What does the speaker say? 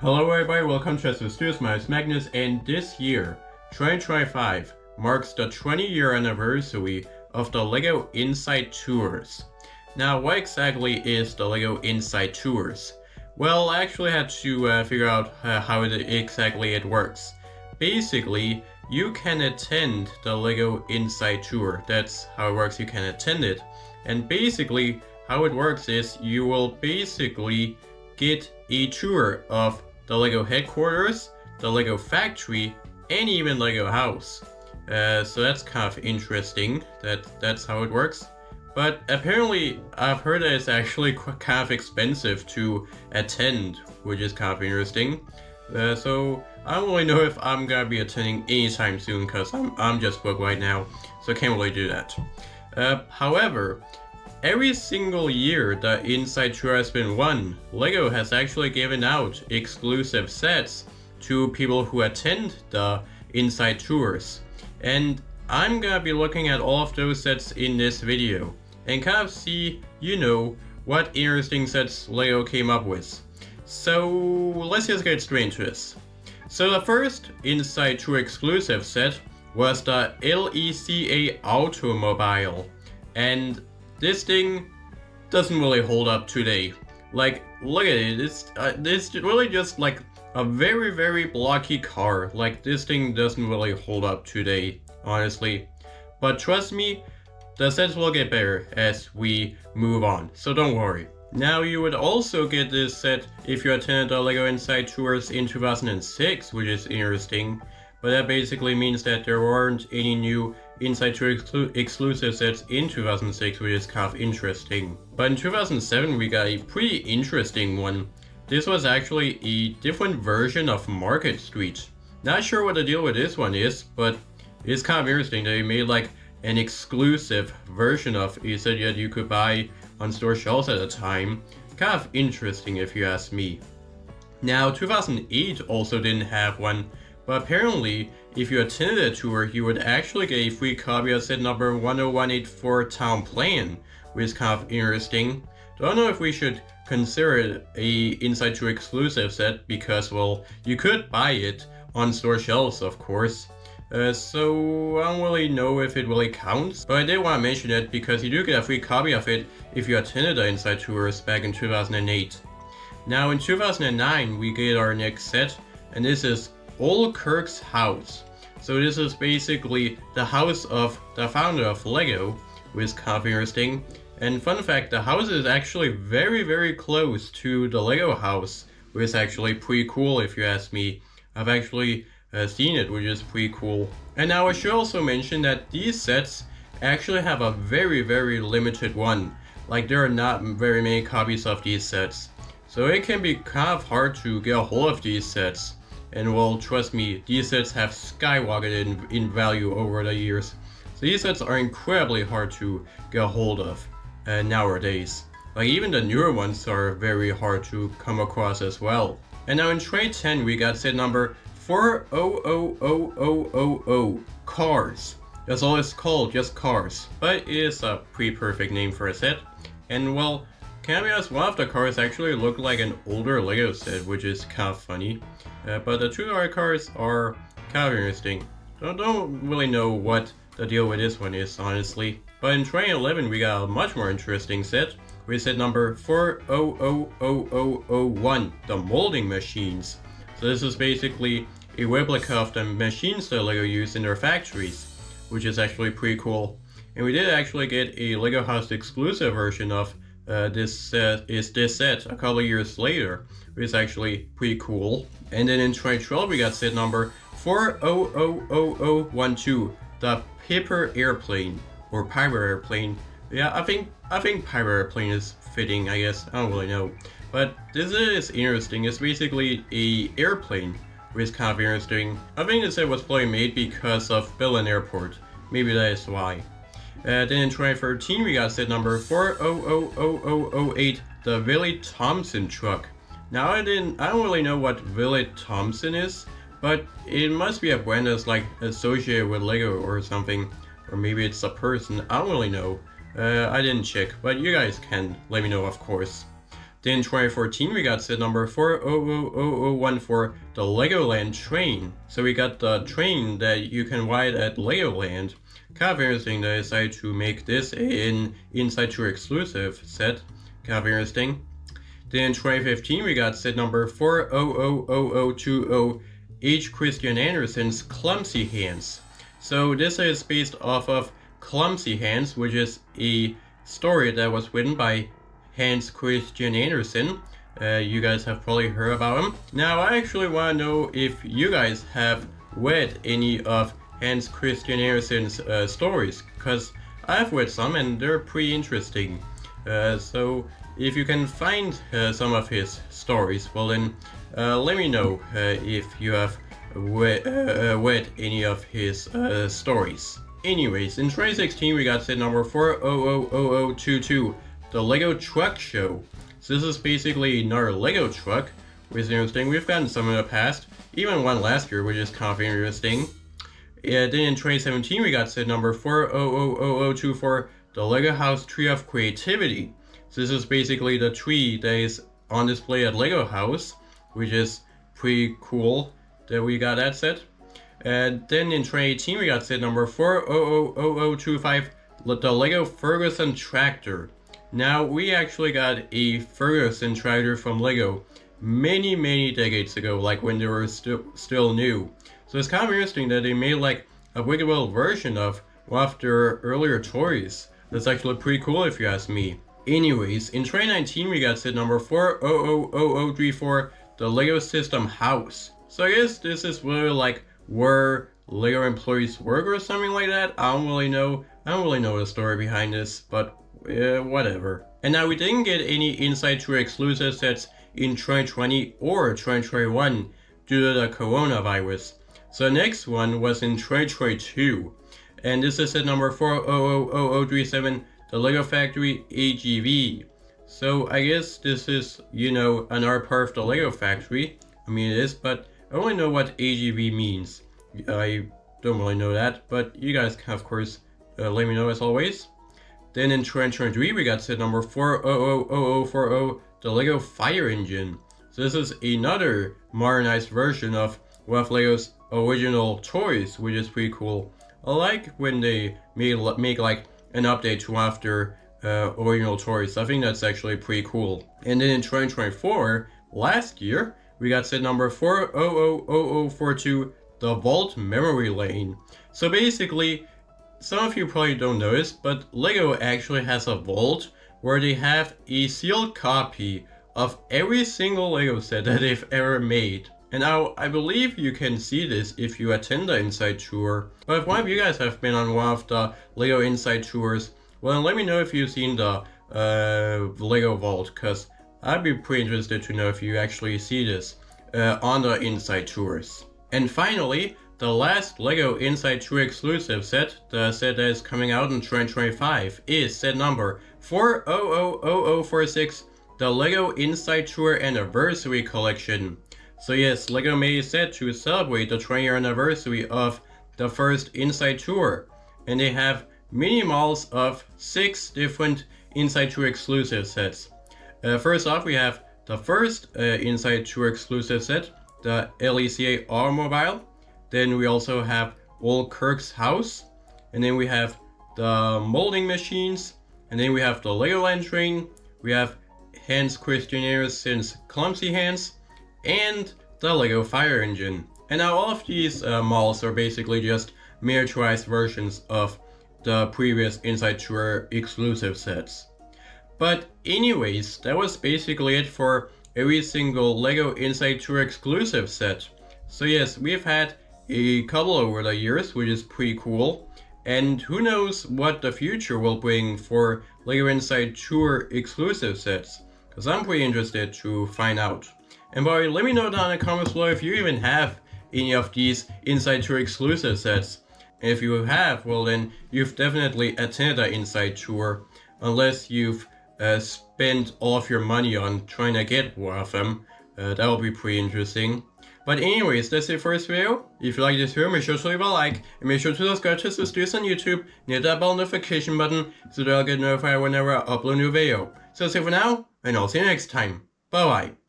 Hello everybody, welcome to Chester Studios. My name is Magnus, and this year, 2025, marks the 20-year anniversary of the LEGO Inside Tours. Now, what exactly is the LEGO Inside Tours? Well, I actually had to figure out how exactly it works. Basically, you can attend the LEGO Inside Tour. That's how it works, you can attend it. And basically, how it works is you will basically get a tour of the LEGO headquarters, the LEGO factory, and even LEGO house. So that's kind of interesting. That's how it works. But apparently, I've heard that it's actually kind of expensive to attend, which is kind of interesting. So I don't really know if I'm gonna be attending anytime soon, because I'm just booked right now, so I can't really do that. However, every single year the Inside Tour has been run, LEGO has actually given out exclusive sets to people who attend the Inside Tours. And I'm gonna be looking at all of those sets in this video and kind of see, what interesting sets LEGO came up with. So let's just get straight into this. So the first Inside Tour exclusive set was the LECA Automobile. And this thing doesn't really hold up today. Like, look at it. It's really just like a very, very blocky car. Like, this thing doesn't really hold up today, honestly. But trust me, the sets will get better as we move on, so don't worry. Now, you would also get this set if you attended the LEGO Inside Tours in 2006, which is interesting. But that basically means that there weren't any new Inside Tour exclusive sets in 2006, which is kind of interesting. But in 2007 we got a pretty interesting one. This was actually a different version of Market Street. Not sure what the deal with this one is, but it's kind of interesting that they made like an exclusive version of a set that you could buy on store shelves at the time. Kind of interesting if you ask me. Now, 2008 also didn't have one. But apparently, if you attended a tour, you would actually get a free copy of set number 10184 Town Plan, which is kind of interesting. Don't know if we should consider it a Inside Tour exclusive set because, well, you could buy it on store shelves, of course. So I don't really know if it really counts, but I did want to mention it because you do get a free copy of it if you attended the Inside Tours back in 2008. Now in 2009, we get our next set, and this is Ole Kirk's house. So this is basically the house of the founder of LEGO, which is kind of interesting. And fun fact, the house is actually very, very close to the LEGO house, which is actually pretty cool if you ask me. I've actually seen it, which is pretty cool. And now I should also mention that these sets actually have a very, very limited one. Like, there are not very many copies of these sets. So it can be kind of hard to get a hold of these sets. And well, trust me, these sets have skyrocketed in value over the years. So these sets are incredibly hard to get a hold of nowadays. Like, even the newer ones are very hard to come across as well. And now in 2010 we got set number 400000, Cars. That's all it's called, just Cars. But it is a pretty perfect name for a set. And well, can I be honest, one of the cars actually looked like an older LEGO set, which is kind of funny. But the two other cars are kind of interesting. Don't really know what the deal with this one is, honestly. But in 2011 we got a much more interesting set. We set number 400001, the molding machines. So this is basically a replica of the machines that LEGO used in their factories, which is actually pretty cool. And we did actually get a LEGO House exclusive version of this set a couple years later, which is actually pretty cool. And then in 2012 we got set number 400012, the Piper Airplane, or Piper Airplane. Yeah, I think Piper Airplane is fitting, I guess. I don't really know. But this is interesting. It's basically a airplane, which is kind of interesting. I think the set was probably made because of Berlin Airport. Maybe that is why. Then in 2013 we got set number 400008, the Willie Thompson truck. Now I don't really know what Willie Thompson is, but it must be a brand that's like associated with LEGO or something, or maybe it's a person. I don't really know. I didn't check, but you guys can let me know, of course. Then in 2014 we got set number 400014, the Legoland train. So we got the train that you can ride at Legoland. Kind of interesting they decided to make this an Inside Tour exclusive set. Kind of interesting. Then in 2015 we got set number 400020, H. Christian Andersen's Clumsy Hands. So this is based off of Clumsy Hands, which is a story that was written by Hans Christian Andersen. You guys have probably heard about him. Now I actually want to know if you guys have read any of Hans Christian Andersen's stories, because I've read some and they're pretty interesting. So if you can find some of his stories, well then let me know if you have read any of his stories. Anyways, in 2016 we got set number 400022, the Lego Truck Show. So this is basically another Lego truck, which is interesting. We've gotten some in the past, even one last year, which is kind of interesting. Then in 2017 we got set number 400024, the Lego House Tree of Creativity. So this is basically the tree that is on display at Lego House, which is pretty cool that we got that set. And then in 2018 we got set number 400025, the Lego Ferguson Tractor. Now we actually got a Ferguson tractor from Lego many decades ago, like when they were still new. So it's kind of interesting that they made like a Wicked version of one of their earlier toys. That's actually pretty cool if you ask me. Anyways, in 2019 we got set number 400034, the Lego System House. So I guess this is really like where Lego employees work or something like that. I don't really know the story behind this, but whatever. And now we didn't get any Inside Tour exclusive sets in 2020 or 2021 due to the coronavirus. So the next one was in 2022, and this is set number 400037, the Lego Factory AGV. So I guess this is, another part of the Lego Factory. I mean it is, but I only know what AGV means. I don't really know that, but you guys can of course let me know as always. Then in 2023 we got set number 400040, the Lego Fire Engine. So this is another modernized version of one of Lego's original toys, which is pretty cool. I like when they make like an update to one of their original toys. I think that's actually pretty cool. And then in 2024, last year, we got set number 400042, the Vault Memory Lane. So basically, some of you probably don't know this, but Lego actually has a vault where they have a sealed copy of every single Lego set that they've ever made. And now, I believe you can see this if you attend the Inside Tour. But if one of you guys have been on one of the Lego Inside Tours, well then let me know if you've seen the Lego Vault, because I'd be pretty interested to know if you actually see this on the Inside Tours. And finally, the last Lego Inside Tour exclusive set, the set that is coming out in 2025, is set number 400046, the Lego Inside Tour Anniversary Collection. So yes, Lego made a set to celebrate the 20-year anniversary of the first Inside Tour, and they have mini models of 6 different Inside Tour exclusive sets. First off, we have the first Inside Tour exclusive set, the LECA Automobile. Then we also have Old Kirk's house, and then we have the molding machines, and then we have the Legoland train, we have Hans Christian Andersen's Clumsy Hands, and the Lego Fire Engine. And now all of these models are basically just miniaturized versions of the previous Inside Tour exclusive sets. But anyways, that was basically it for every single Lego Inside Tour exclusive set. So yes, we've had a couple over the years, which is pretty cool. And who knows what the future will bring for Lego Inside Tour exclusive sets, because I'm pretty interested to find out. And by the way, let me know down in the comments below if you even have any of these Inside Tour exclusive sets. And if you have, well then you've definitely attended an Inside Tour, unless you've spent all of your money on trying to get one of them. That will be pretty interesting. But anyways, that's it for this video. If you like this video, make sure to leave a like, and make sure to subscribe to Studios on YouTube, and hit that bell notification button so that I'll get notified whenever I upload a new video. So that's it for now, and I'll see you next time. Bye bye.